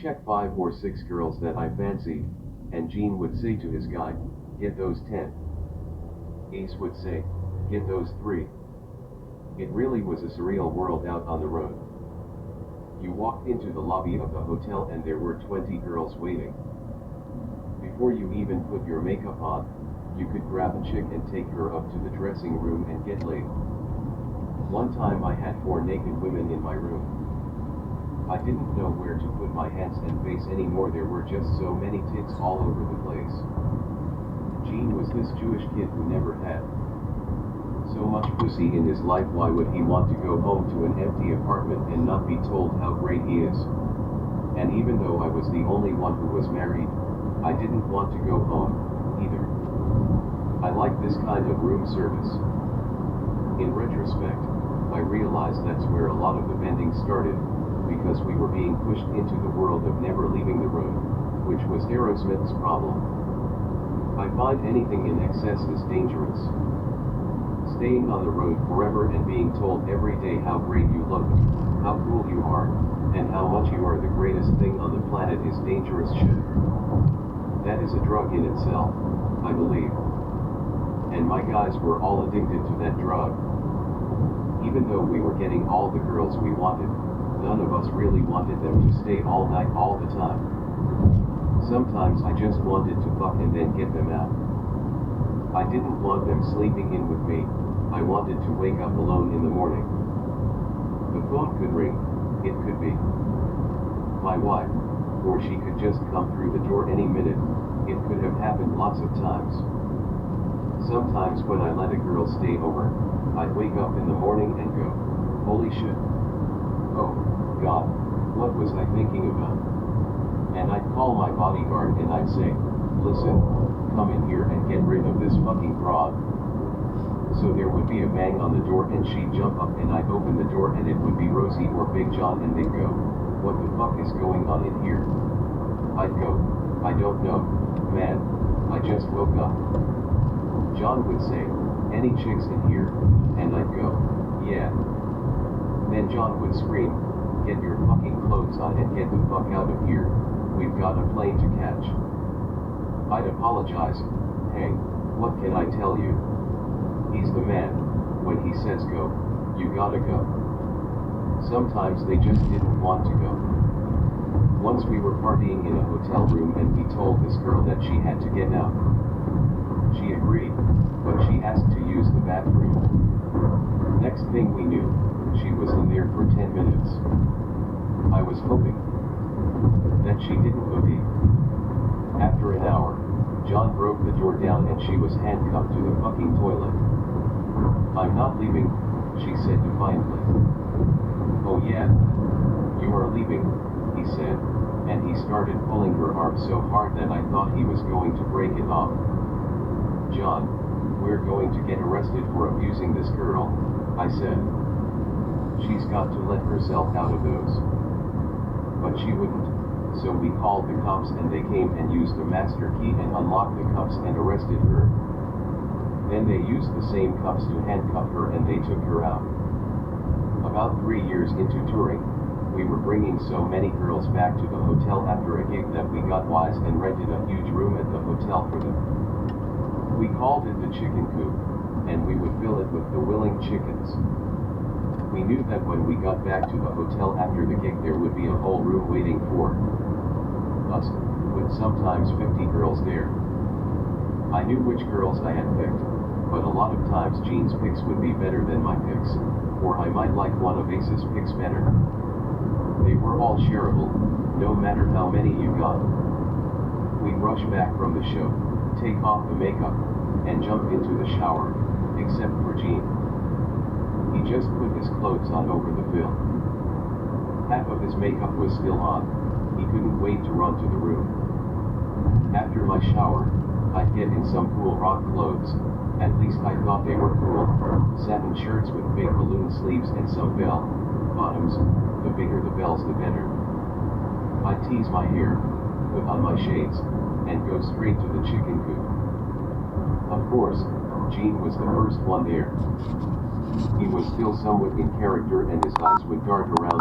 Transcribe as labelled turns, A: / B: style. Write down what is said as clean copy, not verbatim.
A: check 5 or 6 girls that I fancied, and Gene would say to his guy, "Get those 10. Ace would say, "Get those 3. It really was a surreal world out on the road. You walked into the lobby of the hotel and there were 20 girls waiting. Before you even put your makeup on, you could grab a chick and take her up to the dressing room and get laid. One time I had 4 naked women in my room. I didn't know where to put my hands and face anymore. There were just so many tits all over the place. Gene was this Jewish kid who never had so much pussy in his life. Why would he want to go home to an empty apartment and not be told how great he is? And even though I was the only one who was married, I didn't want to go home, either. I like this kind of room service. In retrospect, I realized that's where a lot of the bending started, because we were being pushed into the world of never leaving the room, which was Aerosmith's problem. I find anything in excess is dangerous. Staying on the road forever and being told every day how great you look, how cool you are, and how much you are the greatest thing on the planet is dangerous shit. That is a drug in itself, I believe. And my guys were all addicted to that drug. Even though we were getting all the girls we wanted, none of us really wanted them to stay all night all the time. Sometimes I just wanted to fuck and then get them out. I didn't want them sleeping in with me. I wanted to wake up alone in the morning. The phone could ring, it could be my wife, or she could just come through the door any minute. It could have happened lots of times. Sometimes when I let a girl stay over, I'd wake up in the morning and go, "Holy shit. Oh, God, what was I thinking about?" And I'd call my bodyguard and I'd say, "Listen, come in here and get rid of this fucking broad." So there would be a bang on the door and she'd jump up and I'd open the door and it would be Rosie or Big John and they'd go, "What the fuck is going on in here?" I'd go, "I don't know, man, I just woke up." John would say, "Any chicks in here?" And I'd go, "Yeah." Then John would scream, "Get your fucking clothes on and get the fuck out of here, we've got a plane to catch." I'd apologize, "Hey, what can I tell you? He's the man, when he says go, you gotta go." Sometimes they just didn't want to go. Once we were partying in a hotel room and we told this girl that she had to get out. She agreed, but she asked to use the bathroom. Next thing we knew, she was in there for 10 minutes. I was hoping that she didn't OD. After an hour, John broke the door down and she was handcuffed to the fucking toilet. "I'm not leaving," she said defiantly. "Oh yeah? You are leaving," he said, and he started pulling her arm so hard that I thought he was going to break it off. "John, we're going to get arrested for abusing this girl," I said. "She's got to let herself out of those." But she wouldn't, so we called the cops and they came and used a master key and unlocked the cuffs and arrested her. Then they used the same cuffs to handcuff her and they took her out. About 3 years into touring, we were bringing so many girls back to the hotel after a gig that we got wise and rented a huge room at the hotel for them. We called it the chicken coop, and we would fill it with the willing chickens. We knew that when we got back to the hotel after the gig there would be a whole room waiting for us, with sometimes 50 girls there. I knew which girls I had picked, but a lot of times Gene's picks would be better than my picks, or I might like one of Ace's picks better. They were all shareable, no matter how many you got. We'd rush back from the show, take off the makeup, and jump into the shower, except for Gene. He just put his clothes on over the film. Half of his makeup was still on, he couldn't wait to run to the room. After my shower, I'd get in some cool rock clothes, at least I thought they were cool, satin shirts with big balloon sleeves and some bell bottoms, the bigger the bells the better. I'd tease my hair, put on my shades, and go straight to the chicken coop. Of course, Gene was the first one there. He was still somewhat in character and his eyes would dart around